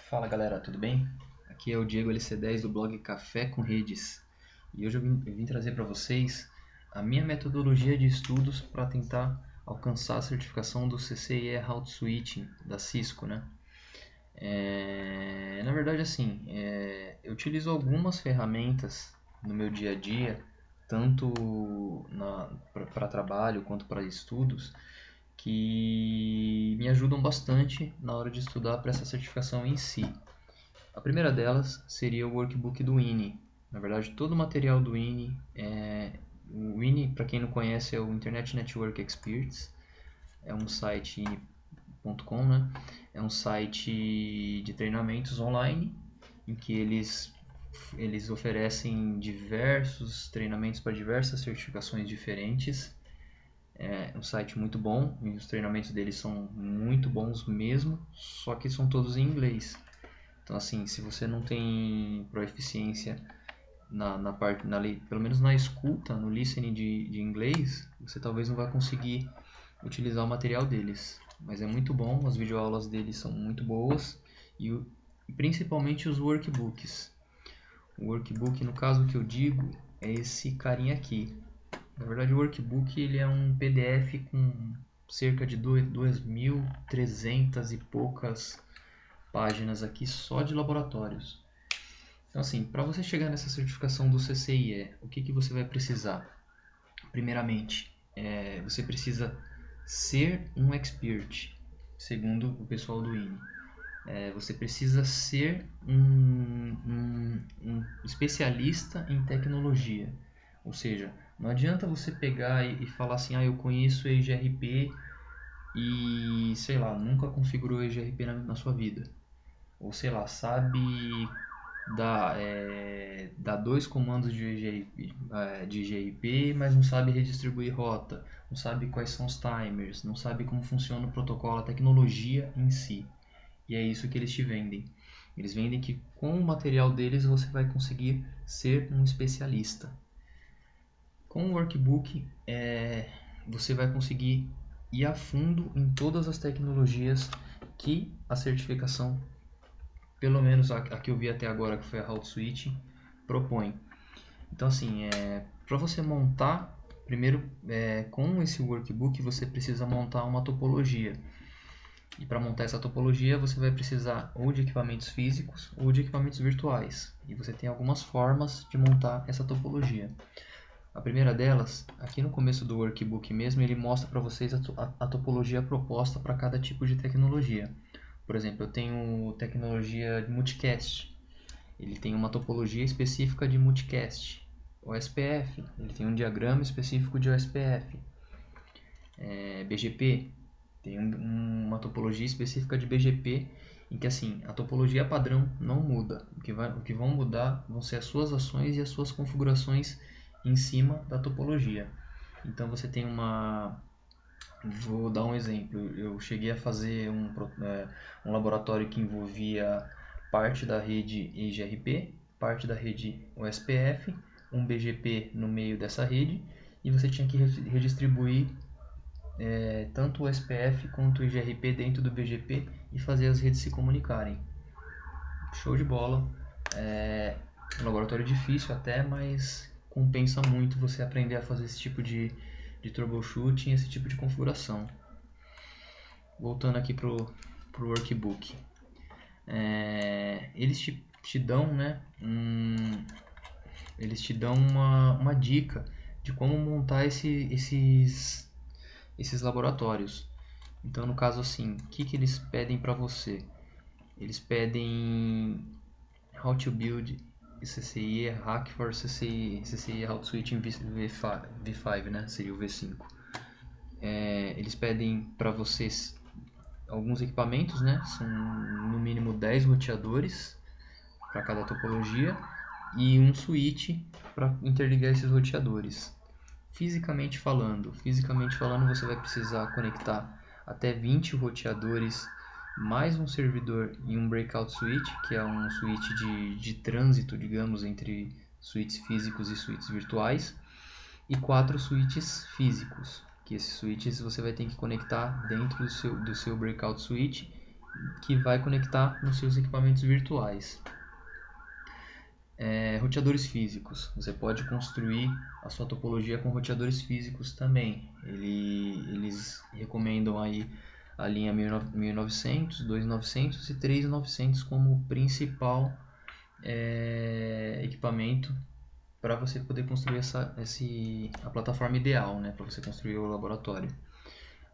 Fala galera, tudo bem? Aqui é o Diego LC10 do blog Café com Redes e hoje eu vim trazer para vocês a minha metodologia de estudos para tentar alcançar a certificação do CCIE Route Switching da Cisco, né? Na verdade, assim, eu utilizo algumas ferramentas no meu dia a dia, tanto para trabalho quanto para estudos, que me ajudam bastante na hora de estudar para essa certificação em si. A primeira delas seria o workbook do INI. Na verdade, todo o material do INI o INI, para quem não conhece, é o Internet Network Experts. É um site ini.com, né? É um site de treinamentos online em que eles oferecem diversos treinamentos para diversas certificações diferentes. É um site muito bom e os treinamentos deles são muito bons mesmo, só que são todos em inglês. Então, assim, se você não tem proficiência na parte, pelo menos na escuta, no listening de inglês, você talvez não vai conseguir utilizar o material deles. Mas é muito bom, as videoaulas deles são muito boas e principalmente os workbooks. O workbook, no caso que eu digo, é esse carinha aqui. Na verdade, o workbook ele é um PDF com cerca de 2.300 e poucas páginas aqui só de laboratórios. Então, assim, para você chegar nessa certificação do CCIE, o que você vai precisar? Primeiramente, você precisa ser um expert, segundo o pessoal do INE. Você precisa ser um especialista em tecnologia. Ou seja, não adianta você pegar e falar assim, eu conheço EGRP e, sei lá, nunca configurou EGRP na sua vida. Ou sei lá, sabe dar dois comandos de GRP, mas não sabe redistribuir rota, não sabe quais são os timers, não sabe como funciona o protocolo, a tecnologia em si. E é isso que eles te vendem. Eles vendem que com o material deles você vai conseguir ser um especialista. Com o workbook, você vai conseguir ir a fundo em todas as tecnologias que a certificação, pelo menos a que eu vi até agora, que foi a Route Switch, propõe. Então, assim, para você montar, primeiro, com esse workbook, você precisa montar uma topologia. E para montar essa topologia, você vai precisar ou de equipamentos físicos ou de equipamentos virtuais. E você tem algumas formas de montar essa topologia. A primeira delas, aqui no começo do workbook mesmo, ele mostra para vocês a topologia proposta para cada tipo de tecnologia. Por exemplo, eu tenho tecnologia de multicast. Ele tem uma topologia específica de multicast. O SPF, ele tem um diagrama específico de OSPF. BGP, tem uma topologia específica de BGP, em que assim, a topologia padrão não muda. O que vão mudar vão ser as suas ações e as suas configurações em cima da topologia. Então você tem uma... Vou dar um exemplo. Eu cheguei a fazer um laboratório que envolvia parte da rede EGRP, parte da rede OSPF, um BGP no meio dessa rede, e você tinha que redistribuir tanto o SPF quanto o IGRP dentro do BGP e fazer as redes se comunicarem. Show de bola. Um laboratório difícil até, mas compensa muito você aprender a fazer esse tipo de troubleshooting, esse tipo de configuração. Voltando aqui pro workbook. Eles te dão, né, eles te dão uma dica de como montar esses laboratórios. Então, no caso assim, o que eles pedem para você? Eles pedem how to build CCIE hack for CCIE Route Switching V5, né? Seria o V5. Eles pedem para vocês alguns equipamentos, né? São no mínimo 10 roteadores para cada topologia e um switch para interligar esses roteadores. Fisicamente falando, você vai precisar conectar até 20 roteadores, mais um servidor e um breakout switch, que é um switch de trânsito, digamos, entre switches físicos e switches virtuais, e 4 switches físicos, que esses switches você vai ter que conectar dentro do seu breakout switch que vai conectar nos seus equipamentos virtuais. Roteadores físicos. Você pode construir a sua topologia com roteadores físicos também. Eles recomendam aí a linha 1900, 2900 e 3900 como principal equipamento para você poder construir a plataforma ideal, né, para você construir o laboratório.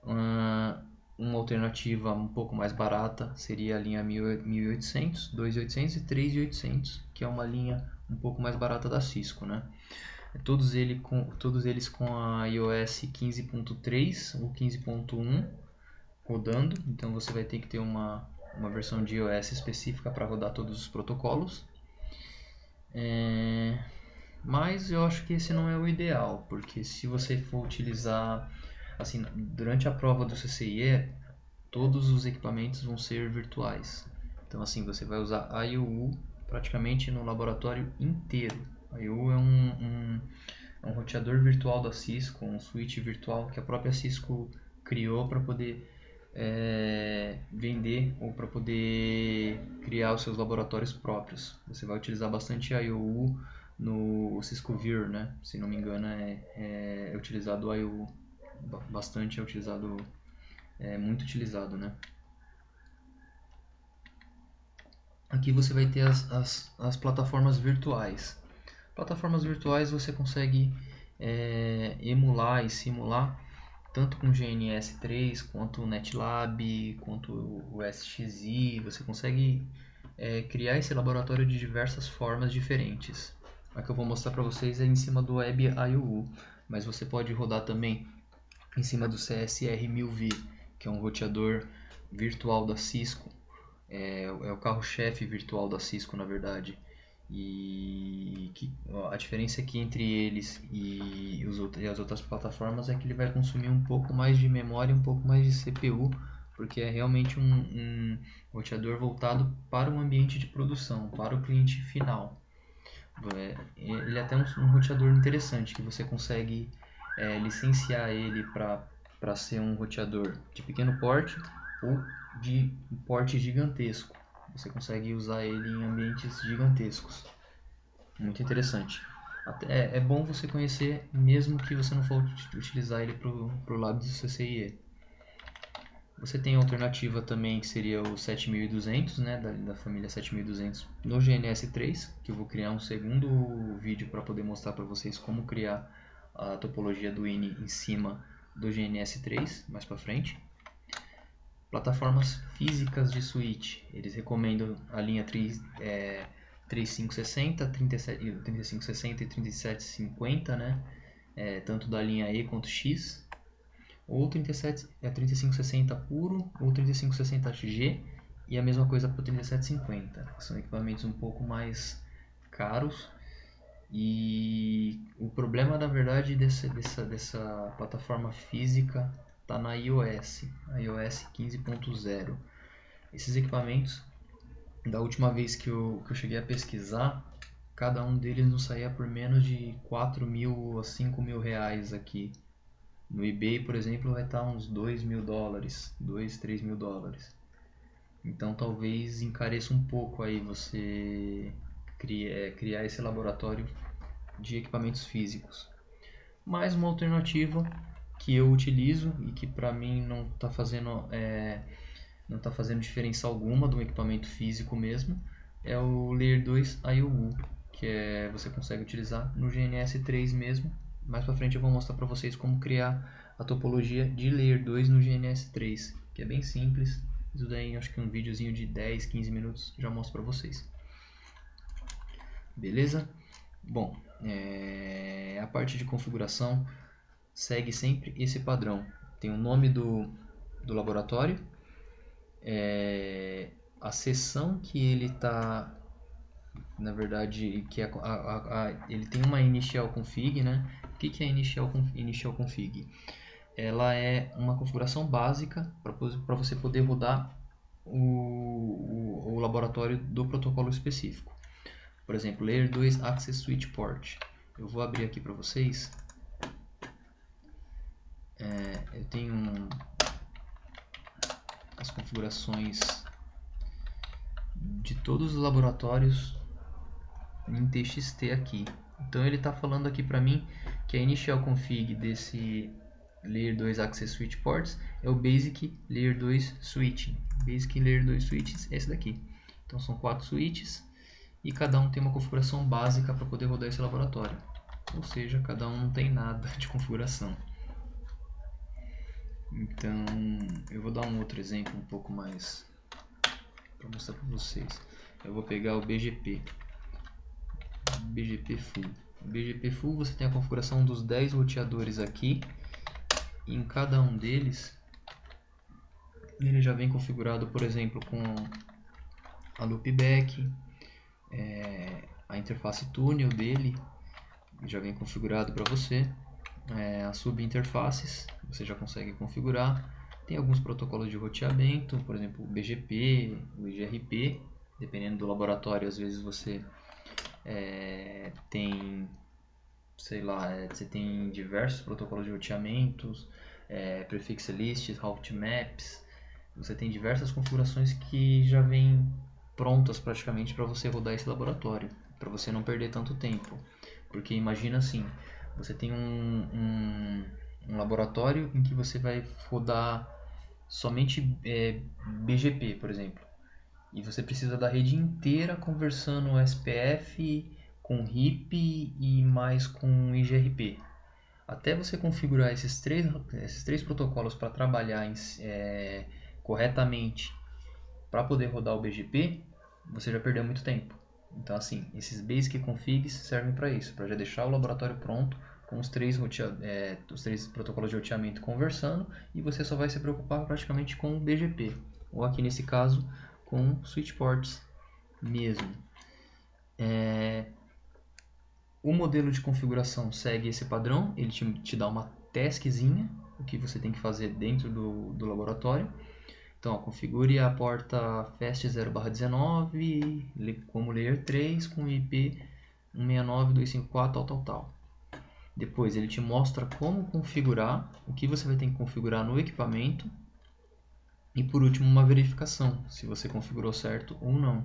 Uma alternativa um pouco mais barata seria a linha 1800, 2800 e 3800, que é uma linha um pouco mais barata da Cisco, né? Todos eles com a iOS 15.3 ou 15.1 rodando, então você vai ter que ter uma versão de iOS específica para rodar todos os protocolos. Mas eu acho que esse não é o ideal, porque se você for utilizar, assim, durante a prova do CCIE, todos os equipamentos vão ser virtuais. Então, assim, você vai usar a IOU praticamente no laboratório inteiro. A IOU é um roteador virtual da Cisco, um switch virtual que a própria Cisco criou para poder vender ou para poder criar os seus laboratórios próprios. Você vai utilizar bastante a IOU no Cisco Vir, né? Se não me engano, é utilizado a IOU. Bastante muito utilizado, né? Aqui você vai ter as plataformas virtuais. Plataformas virtuais você consegue emular e simular tanto com GNS3 quanto o NetLab, quanto o SXI. Você consegue criar esse laboratório de diversas formas diferentes. A que eu vou mostrar para vocês é em cima do WebIOU, mas você pode rodar também em cima do CSR1000V, que é um roteador virtual da Cisco. É o carro-chefe virtual da Cisco, na verdade. E a diferença aqui entre eles e as outras plataformas é que ele vai consumir um pouco mais de memória, um pouco mais de CPU, porque é realmente um roteador voltado para o ambiente de produção, para o cliente final. Ele é até um roteador interessante, que você consegue licenciar ele para ser um roteador de pequeno porte ou de porte gigantesco. Você consegue usar ele em ambientes gigantescos. Muito interessante. É bom você conhecer, mesmo que você não for utilizar ele para o lado do CCIE. Você tem a alternativa também, que seria o 7200, né, da família 7200 no GNS3, que eu vou criar um segundo vídeo para poder mostrar para vocês como criar a topologia do INI em cima do GNS3, mais para frente. Plataformas físicas de switch, eles recomendam a linha 3560, 3560 e 3750, né? Tanto da linha E quanto X, ou 3560 puro, ou 3560G, e a mesma coisa para o 3750. São equipamentos um pouco mais caros, e o problema, na verdade, dessa plataforma física está na iOS 15.0. Esses equipamentos, da última vez que eu cheguei a pesquisar, cada um deles não saía por menos de 4 mil a 5 mil reais aqui. No eBay, por exemplo, vai estar uns 2 mil dólares, 2, 3 mil dólares. Então talvez encareça um pouco aí você criar esse laboratório de equipamentos físicos. Mais uma alternativa que eu utilizo e que para mim não está fazendo diferença alguma do equipamento físico mesmo, é o Layer 2 IOU, que você consegue utilizar no GNS3 mesmo. Mais para frente eu vou mostrar para vocês como criar a topologia de Layer 2 no GNS3, que é bem simples. Isso daí acho que um videozinho de 10, 15 minutos já mostro para vocês. Beleza? Bom, a parte de configuração segue sempre esse padrão. Tem o nome do laboratório, a seção que ele está, na verdade, que ele tem uma initial config, né? O que é initial config? Ela é uma configuração básica para você poder rodar o laboratório do protocolo específico. Por exemplo, Layer 2 Access Switch Port. Eu vou abrir aqui para vocês. Eu tenho as configurações de todos os laboratórios em TXT aqui. Então ele está falando aqui para mim que a initial config desse Layer 2 Access Switch Ports é o Basic Layer 2 Switching. Basic Layer 2 Switches é esse daqui. Então são 4 switches e cada um tem uma configuração básica para poder rodar esse laboratório. Ou seja, cada um não tem nada de configuração. Então eu vou dar um outro exemplo um pouco mais para mostrar para vocês. Eu vou pegar o BGP Full. O BGP Full você tem a configuração dos 10 roteadores aqui. E em cada um deles ele já vem configurado, por exemplo, com a loopback, a interface túnel dele já vem configurado para você, as subinterfaces você já consegue configurar. Tem alguns protocolos de roteamento, por exemplo o BGP, o IGRP, dependendo do laboratório. Às vezes você tem, sei lá, você tem diversos protocolos de roteamentos, prefix lists, route maps. Você tem diversas configurações que já vêm prontas praticamente para você rodar esse laboratório, para você não perder tanto tempo. Porque imagina assim, você tem um laboratório em que você vai rodar somente BGP, por exemplo, e você precisa da rede inteira conversando SPF com RIP e mais com IGRP. Até você configurar esses três protocolos para trabalhar corretamente para poder rodar o BGP, você já perdeu muito tempo. Então, assim, esses basic configs servem para isso, para já deixar o laboratório pronto com os três protocolos de roteamento conversando, e você só vai se preocupar praticamente com o BGP, ou aqui nesse caso com switch ports mesmo. O modelo de configuração segue esse padrão, ele te dá uma taskzinha, o que você tem que fazer dentro do laboratório. Então, configure a porta FAST 0/19 como Layer 3 com IP 169.254 tal. Depois ele te mostra como configurar, o que você vai ter que configurar no equipamento. E por último, uma verificação, se você configurou certo ou não.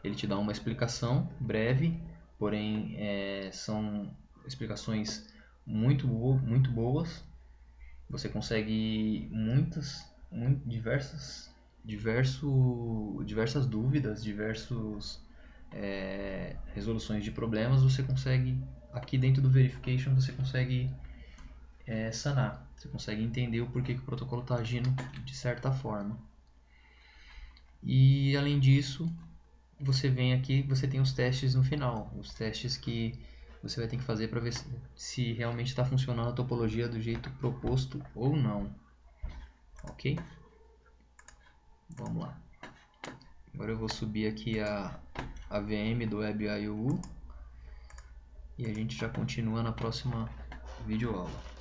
Ele te dá uma explicação breve, porém são explicações muito boas. Você consegue diversas dúvidas, resoluções de problemas. Você consegue, aqui dentro do Verification, você consegue sanar. Você consegue entender o porquê que o protocolo está agindo de certa forma. E além disso, você vem aqui, você tem os testes no final, os testes que você vai ter que fazer para ver se realmente está funcionando a topologia do jeito proposto ou não. Ok? Vamos lá. Agora eu vou subir aqui a VM do WebIOU e a gente já continua na próxima videoaula.